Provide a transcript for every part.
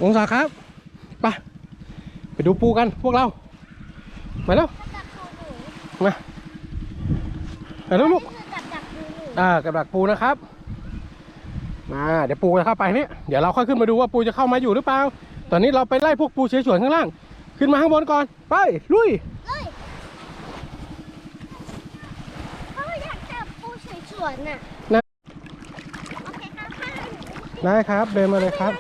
องศาครับไปดูปูกันพวกเรามาแล้วมาแล้วลูกกับดักปูนะครับมาเดี๋ยวปูจะเข้าไปนี่เดี๋ยวเราค่อยขึ้นมาดูว่าปูจะเข้ามาอยู่หรือเปล่าตอนนี้เราไปไล่พวกปูเฉยๆข้างล่างขึ้นมาข้างบนก่อนไปลุยเขาอยากจับปูเฉยๆน่ะโอเคครับได้ครับเดินมาเลยครับ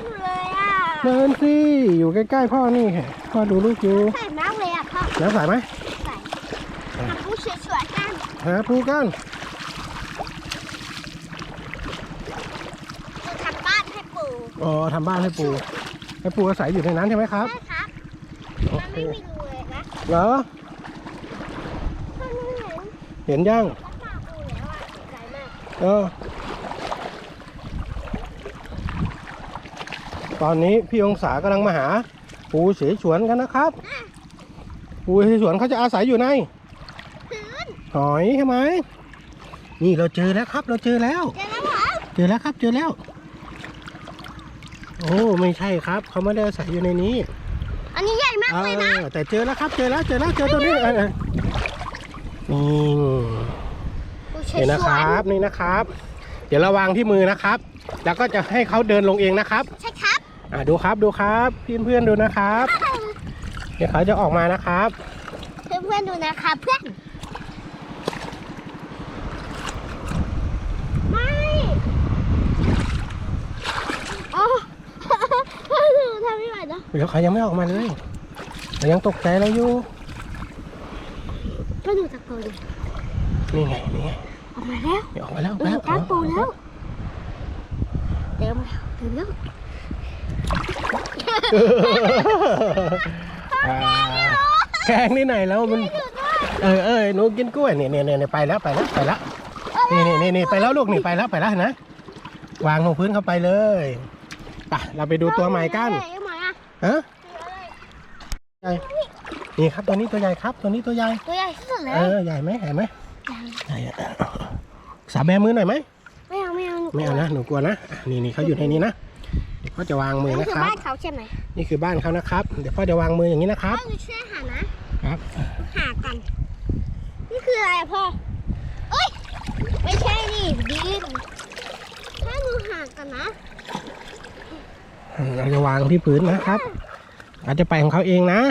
เดินสิอยู่ใกล้ๆพ่อนี่ค่ะพ่อดูลูกอยู่ใส่น้ำเลยอ่ะพ่อน้ำใส่ไหมใส่หาปูเฉยๆกันหาปูกันทำบ้านให้ปูอ๋อทำบ้านให้ปูอาศัยอยู่ในนั้นใช่ไหมครับใช่ครับมันไม่มีรูเลยนะเหรอเห็นยังตอนนี้พี่องศากำลังมาหาปูเสฉวนกันนะครับปูเสฉวนเขาจะอาศัยอยู่ในหอยใช่ไหมนี่เราเจอแล้วครับเจอแล้วครับโอ้ไม่ใช่ครับเขาไม่ได้อาศัยอยู่ในนี้อันนี้ใหญ่มากเลยนะแต่เจอแล้วครับเจอตัวนี้นี่นะครับนี่นะครับเดี๋ยวระวังที่มือนะครับแล้วก็จะให้เขาเดินลงเองนะครับใช่ครับดูครับเพื่อนดูนะครับเดี๋ยวเขาจะออกมานะครับเพื่อนดูนะครับเพื่อนไม่โอ้หนูทำไม่ไหวแล้วเดี๋ยวเขายังไม่ออกมาเลยเขายังตกใจเราอยู่ก็ดูตะโกนนี่ไงออกมาแล้วก้านปูแล้วเดี๋ยวแกงนี่ไหนแล้วมันหนูกินกล้วยเนี่ยไปแล้วนี่ไปแล้วลูกนี่ไปแล้วนะวางลงพื้นเข้าไปเลยไปเราไปดูตัวใหม่กันฮะนี่ครับตัวนี้ตัวใหญ่ครับตัวนี้ตัวใหญ่ที่สุดเลยใหญ่ไหมใหญ่สาแบมือหน่อยไหมไม่เอานะหนูกลัวนะนี่เขาอยู่ในนี้นะเดี๋ยวพ่อจะวางมือนะครับบ้านเขาใช่ไหมนี่คือบ้านเขานะครับเดี๋ยวพ่อจะวางมืออย่างนี้นะครับพ่อช่วยหานะครับหากันนี่คืออะไรพ่อเอ้ยไม่ใช่ดิดินถ้าหนูหากันนะเราจะวางที่พื้นนะครับอาจจะไปของเขาเองนะ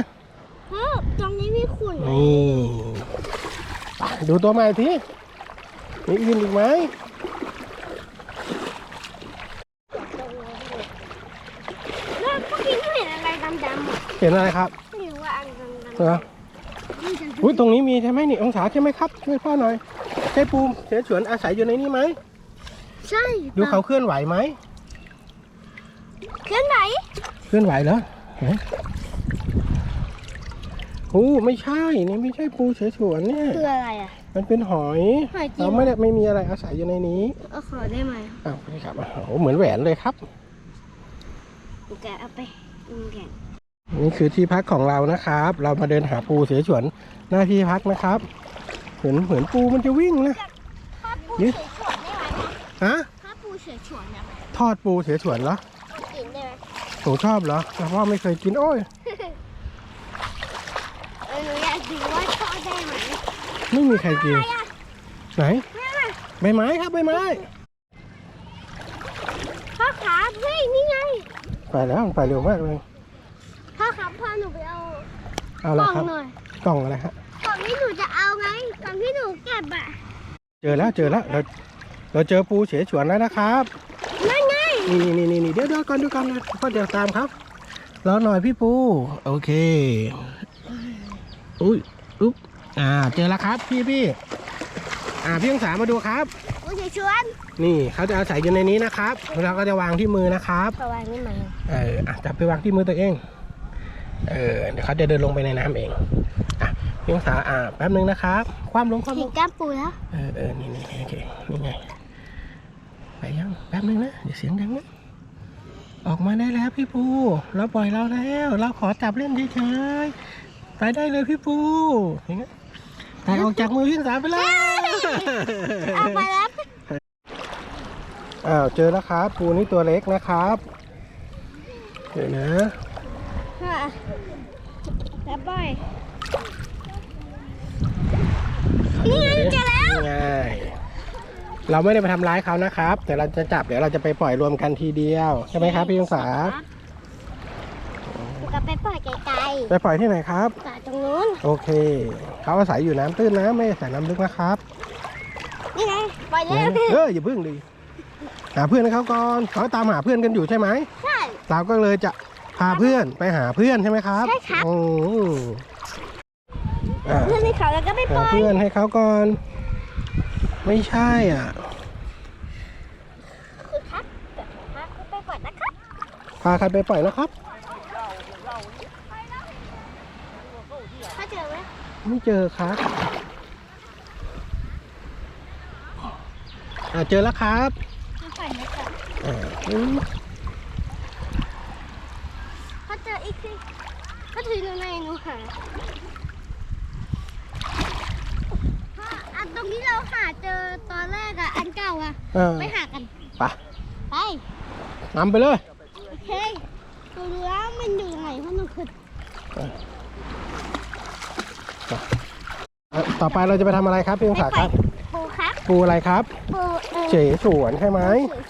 พ่อตรงนี้มีขุ่นนี่ดูตัวใหม่ทีมีอื่นอีกไหมเห็นอะไรครับไม่รู้ว่าอันดำตรงนี้มีใช่ไหมนี่องศาใช่ไหมครับช่วยพ่อหน่อยใช่ปูเสฉวนอาศัยอยู่ในนี้ไหมใช่ดูเขาเคลื่อนไหวไหมเคลื่อนไหวเหรอไม่ใช่นี่ไม่ใช่ปูเสฉวนเนี่ยคืออะไรอ่ะมันเป็นหอยเราไม่มีอะไรอาศัยอยู่ในนี้ขอได้ไหมนี่ครับเหมือนแหวนเลยครับแกเอาไปนี่คือที่พักของเรานะครับเรามาเดินหาปูเสฉวนหน้าที่พักนะครับเหมือนปูมันจะวิ่งนะนี่ฮะทอดปูเสฉวนได้ไหมทอดปูเสฉวนเหรอกินได้ไหมหนูชอบเหรอแต่ว่าไม่เคยกินโอ้ยหนูอยากดูว่าทอดได้ไหมไม่มีใครกินไหนใบไม้ครับใบไม้พ่อขาเฮ้ยนี่ไงไปแล้วไปเร็วมากเลยพ่อครับพ่อหนูไปเอาอะไรครับกล่องอะไรฮะกล่องที่หนูจะเอาไงกล่องที่หนูเก็บอ่ะเจอแล้วเราเจอปูเสฉวนแล้วนะครับนั่นไงนี่เดี๋ยวก่อนนะพ่อจะตามครับรอหน่อยพี่ปูโอเคอุ๊บเจอแล้วครับพี่พี่องศามาดูครับปูเสฉวนนี่เขาจะอาศัยอยู่ในนี้นะครับเราก็จะวางที่มือนะครับวางนี่มาจับไปวางที่มือตัวเองเดี๋ยวเขาจะเดินลงไปในน้ำเองพี่องศาแป๊บนึงนะครับความลงเห็นก้ามปูแล้วนี่โอเคนี่ไงไปยังแป๊บนึงนะเดี๋ยวเสียงดังนะออกมาได้แล้วพี่ปูเราปล่อยเราแล้วเราขอจับเล่นเฉยๆไปได้เลยพี่ปูแต่ออกจากมือพี่องศาไปแล้วเอาไปแล้วเจอแล้วครับปูนี่ตัวเล็กนะครับ เดี๋ยวนะ ค่ะแล้วปล่อยนี่ไงเจอแล้ว ง่ายเราไม่ได้ไปทำร้ายเขานะครับ แต่เราจะจับเดี๋ยวเราจะไปปล่อยรวมกันทีเดียวใช่ไหมครับพี่ยงศา ก็ไปปล่อยไกล ไปปล่อยที่ไหนครับ ๆจากตรงนู้น โอเคเขาอาศัยอยู่น้ำตื้นนะไม่อาศัยน้ำลึกนะครับ นี่ไงปล่อยเลย อย่าพึ่งดิหาเพื่อนให้เขาก่อนเขาตามหาเพื่อนกันอยู่ใช่ไหม ใช่ เราก็เลยจะพาเพื่อนไปหาเพื่อนใช่ไหมครับ ใช่ครับ โอ้อ่ะ เพื่อนในเขาแล้วก็ไปป หา ล่อย เพื่อนให้เขาก่อน ไม่ใช่อ่ะ คือครับไปปล่อยนะครับ พาใครไปปล่อยนะครับ ถ้าเจอไหม ไม่เจอครับเจอแล้วครับ จะปล่อยไหมก่อน อ่า ถ้าเจออีกทีก็ถือในหนูหาอันตรงนี้เราหาเจอตอนแรกอะอันเก่าอะ ไปหากัน ไป ไป นำไปเลย โอเคดูแล้วมันอยู่ไหนเพราะหนูคือ ต่อไปเราจะไปทำอะไรครับพี่องศาครับ ปูครับ ปูอะไรครับ ปู เฉสวนใช่ไหม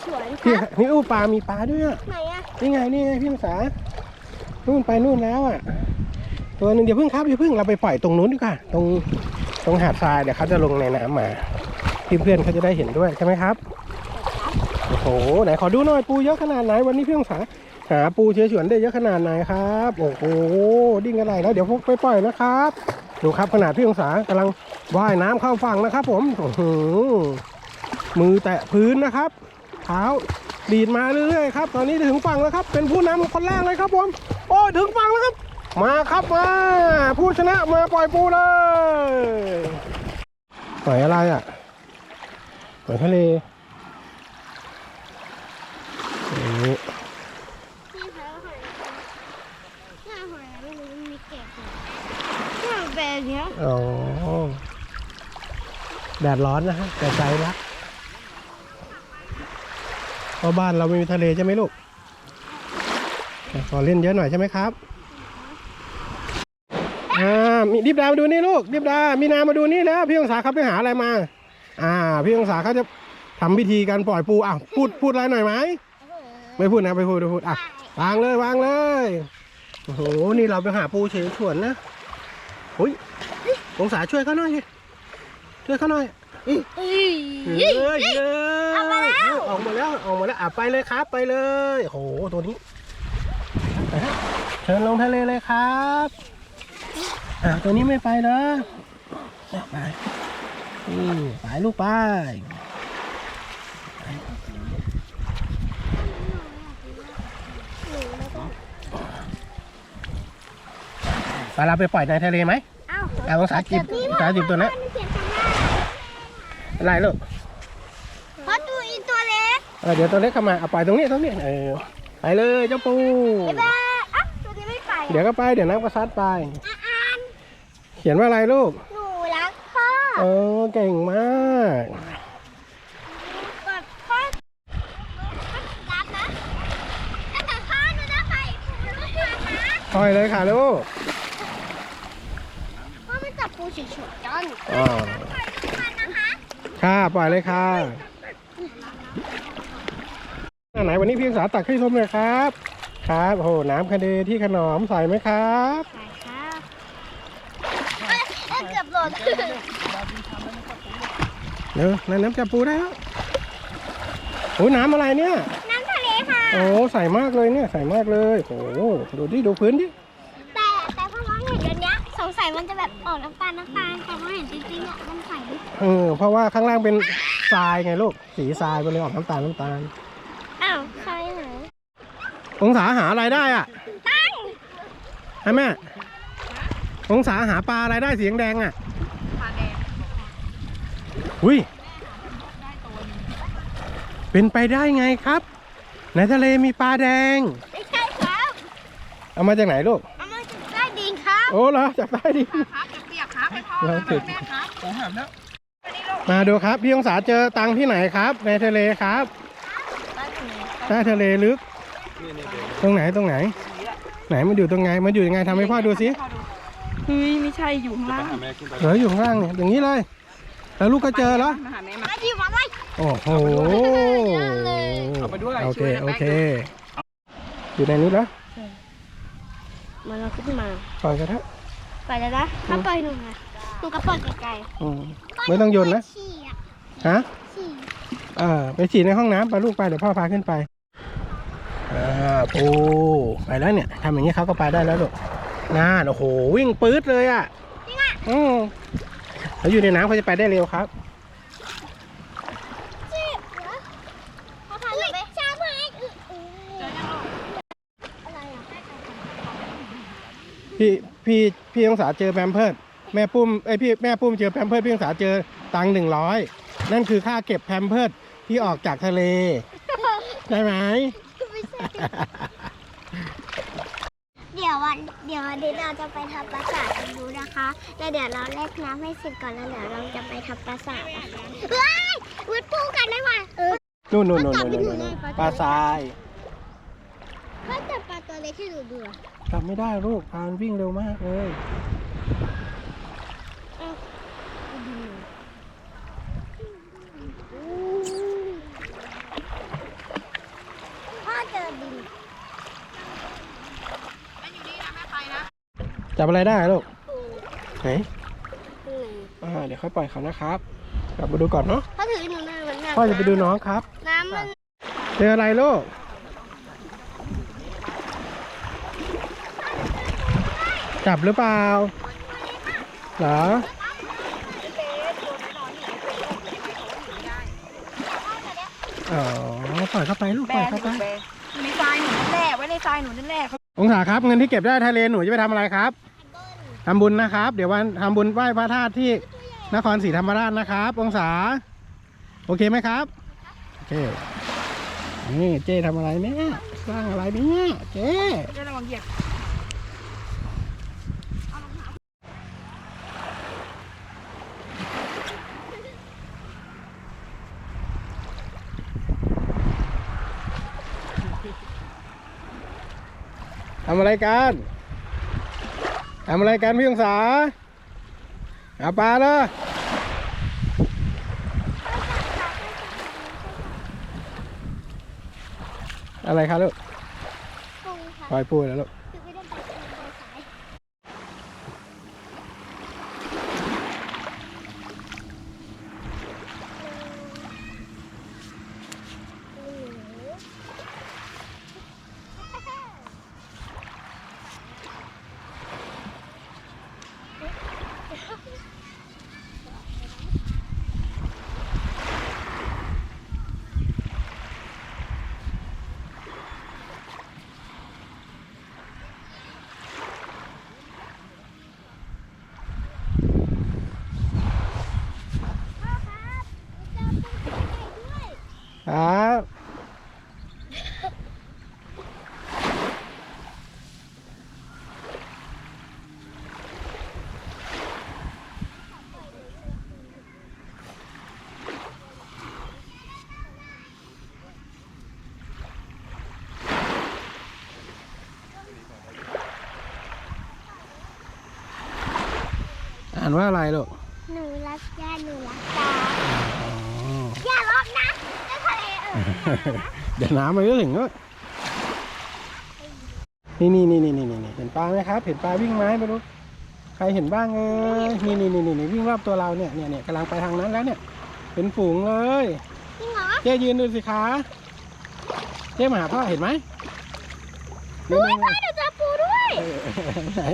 สวนค พี่ รับ นี่อู้ปลามีปลาด้วยอะ ไหนอะ นี่ไงพี่องศานู่นไปนู่นแล้วอ่ะ ตัวหนึ่งเดี๋ยวพึ่งครับเดี๋ยวพึ่งเราไปปล่อยตรงนู้นดีกว่าตรงหาดทรายเดี๋ยวเขาจะลงในน้ำมาเพื่อนๆเขาจะได้เห็นด้วยใช่ไหมครับโอ้โหไหนขอดูหน่อยปูเยอะขนาดไหนวันนี้พี่องศาหาปูเฉสวนได้เยอะขนาดไหนครับโอ้โหดิ้งอะไรแล้วเดี๋ยวพวกไปปล่อยนะครับ ดูครับขนาดพี่องศากำลังว่ายน้ำเข้าฝั่งนะครับ ผมโอ้โหมือแตะพื้นนะครับเท้าดีดมาเรื่อยๆครับตอนนี้ถึงฝั่งแล้วครับเป็นผู้นำคนแรกเลยครับผมโอ้ถึงฝั่งแล้วครับมาครับมาผู้ชนะมาปล่อยปูเลยปล่อยอะไรอ่ะปล่อยทะเลอย่างนี้ นี่ค่ะหอยหน้าหอยไม่รู้มีเกล็ดหน้าแบบเนี้ย อ๋อแดดร้อนนะฮะแต่ใจรักเพราะบ้านเราไม่มีทะเลใช่ไหมลูกขอเล่นเยอะหน่อยใช่ไหมครับมีดิบดามาดูนี่ลูกดิบดามีนามาดูนี่แล้วพี่องศาเขาไปหาอะไรมาพี่องศาเขาจะทำพิธีการปล่อยปูพูดอะไรหน่อยไหมไม่พูดนะไม่พูดวางเลยวางเลยโอ้โหนี่เราไปหาปูเฉยสวนนะโอ้ยองศาช่วยเขาหน่อยช่วยเขาหน่อยเอ้ยออกมาแล้วไปเลยครับไปเลยโอ้โหตัวนี้เชิญลงทะเลเลยครับตัวนี้ไม่ไปนะไปไปลูกไปเราไปปล่อยในทะเลไหมองศาจิบตัวนั้นอะไรลูก เพราะตัวอีตัวเล็ก เดี๋ยวตัวเล็กเข้ามาเอาปล่อยตรงนี้ไปเลยเจ้าปู ตัวนี้ไม่ไป เดี๋ยวก็ไปเดี๋ยวน้ำก็ซัดไปเขียนว่าอะไรลูก หนูรักพ่อ เก่งมาก กดพ่อรับนะแต่พ่อหนูจะไปลูกนะ ปล่อยเลยค่ะลูก พ่อไม่จับปูเฉยๆกัน ค่ะปล่อยเลยค่ะไหนวันนี้พี่ศึกษาตักให้ชมเลยครับครับโอ้โหน้ำคะเนที่ขนอมใส่ไหมครับ ใช่ครับเกือบหล่น เดี๋ยวน้ำจับปูได้แล้วโอ้น้ำอะไรเนี่ย น้ำทะเลค่ะ โอ้ใส่มากเลยเนี่ยใส่มากเลยโอ้ดูพื้นดิ แต่พ่อมองเห็นเดี๋ยวนี้สงสัยมันจะแบบออกน้ำตาลแต่พอเห็นจริงๆอ่ะมันใส เพราะว่าข้างล่างเป็นทรายไงลูกสีทรายไปเลยออกน้ำตาล อ้าวใครหา องศาหาอะไรได้อ่ะ ตั้ง ใช่ไหมองศาหาปลาอะไรได้สีแดงอ่ะปลาแดงอุ้ยเป็นไปได้ไงครับในทะเลมีปลาแดง ไม่ใช่ครับ เอามาจากไหนลูก เอามาจากใต้ดินครับ โอ้เหรอจากใต้ดิน ครับจะเปียกครับไปพ่อ เรา มา ติด แม่ครับผมหามแล้ว มาดูครับพี่องศาเจอตังที่ไหนครับในทะเลครับใต้ทะเลลึก ตรงไหนตรงไหน ไหนมันอยู่ตรงไงมันอยู่ยังไงทำให้พ่อดูสิ เฮ้ยไม่ใช่อยู่ข้างล่าง เหลืออยู่ข้างล่างเนี่ยอย่างนี้เลย แล้วลูกก็เจอแล้ว มาหาแม่มา มาดิมาเลย โอ้โห เอาไปด้วย โอเค ช่วยนะ โอ แป๊ก เค อยู่ในนี้แล้ว มันเราขึ้นมา ปล่อยกันเถอะ ปล่อยแล้วนะถ้าปล่อยหนูนะหนูก็ปล่อยไกล อืมไม่ต้องโยนนะ ฉี่อ่ะ ฮะ ฉี่ ไปฉีดในห้องน้ำไปลูกไปเดี๋ยวพ่อพาขึ้นไปปูไปแล้วเนี่ยทำอย่างนี้เขาก็ไปได้แล้วลูกน่าโอ้โหวิ่งปื๊ดเลยอ่ะ จริงอ่ะ แล้วอยู่ในน้ำเขาจะไปได้เร็วครับ ฉี่เหรอพอพาหนูไปช้าไหมอะไรอ่ะ พี่องศาเจอแพมเพิร์สแม่ปุ้มแม่ปุ้มเจอแพมเพิร์สพี่องศาเจอตังค์100นั่นคือค่าเก็บแพมเพิร์สที่ออกจากทะเลได้ไหม ไม่ใช่เดี๋ยววันนี้เราจะไปทำปราสาทกันดูนะคะแล้วเดี๋ยวเราเล่นน้ำให้เสร็จก่อนแล้วเดี๋ยวเราจะไปทำปราสาทนะคะเฮ้ยวุดพูกันได้ไหมนู่นปลาทราย ถ้าจับปลาตัวเล็กที่หนูดูอะ จับไม่ได้ลูกพานวิ่งเร็วมากเลย พ่อเจอดิน แม่อยู่นี่นะแม่ไปนะ จับอะไรได้ลูก ปู ไหนเดี๋ยวค่อยปล่อยเขานะครับกลับมาดูก่อนเนาะ พ่อถือหนูหน่อยมันหนัก พ่อจะไปดูน้องครับ น้ำมัน เจออะไรลูกจับหรือเปล่าเหรออ๋อปล่อยเข้าไปลูกปล่อยเข้าไป ในทรายหนูนั่นแหละไว้ในทรายหนูนั่นแหละ องศาครับเงินที่เก็บได้ทะเลหนูจะไปทำอะไรครับทำบุญนะครับ เดี๋ยววันทำบุญไหว้พระธาตุที่นครศรีธรรมราชนะครับ องศาโอเคไหมครับโอเคนี่เจ๊ทำอะไรเนี่ยสร้างอะไรเนี่ยเจ๊ จะระวังเหยียบ ทำอะไรกันทำอะไรกันพี่องศาเอาปลาเลยอะไรครับลูก ปูค่ะ ปล่อยปูแล้วลูก ถือไม่ได้ตัดปูสายพ่อครับเจอปูใหญ่ด้วย ครับอ่านว่าอะไรลูก หนูรักย่าหนูรักตาอย่าร้องนะในทะเลเดี๋ยวน้ำมันก็ถึงด้วยนี่เห็นปลาไหมครับ เห็นปลาวิ่งไหมไม่รู้ใครเห็นบ้างนี่วิ่งรอบตัวเราเนี่ยกำลังไปทางนั้นแล้วเนี่ยเป็นฝูงเลย จริงเหรอ เจ๊ยืนดูสิคะเจ๊มาหาพ่อเห็นไหม ดูให้พ่อหนูเจอปูด้วย ไหน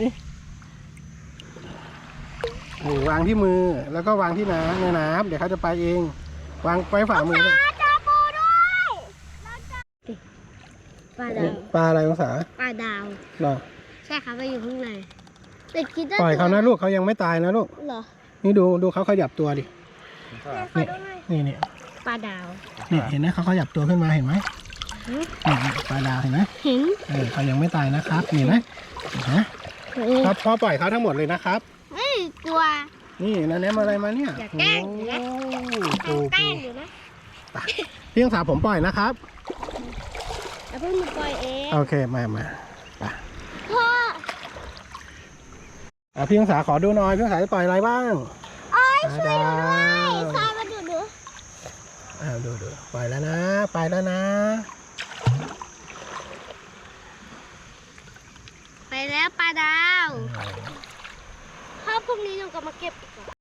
โอ้วางที่มือแล้วก็วางที่น้ำในน้ำเดี๋ยวเขาจะไปเองวางไว้ฝ่ามือเลย เจอปูด้วยปลาดาว ปลาอะไรองศา ปลาดาว เหรอ ใช่ครับไปอยู่ข้างในแต่คิดได้ ปล่อยเขานะลูกเขายังไม่ตายนะลูก เหรอ นี่ดูเขาขยับตัวดิ ขอดูหน่อย นี่ ปลาดาว เนี่ยเห็นไหมเขาขยับตัวขึ้นมาเห็นไหมนี่ปลาดาวเห็นไหม เห็น เขายังไม่ตายนะครับเห็นไหมครับพ่อปล่อยเขาทั้งหมดเลยนะครับ เฮ้ยตัว นี่นั่นเนี่ยมาอะไรมาเนี่ย อย่าแกล้งนะ โอ้ แกล้งอยู่นะ พี่องศาผมปล่อยนะครับ เ เพิ่งหนูปล่อยเอง โอเคมาไป พ่อ พี่องศาขอดูหน่อยพี่องศาจะปล่อยอะไรบ้าง โอ้ยช่วยหนูด้วยทรายมาดูหนู ดูปล่อยแล้วนะไปแล้วนะ ไปแล้วปลาดาวถ้าพรุ่งนี้หนูก็มาเก็บอีก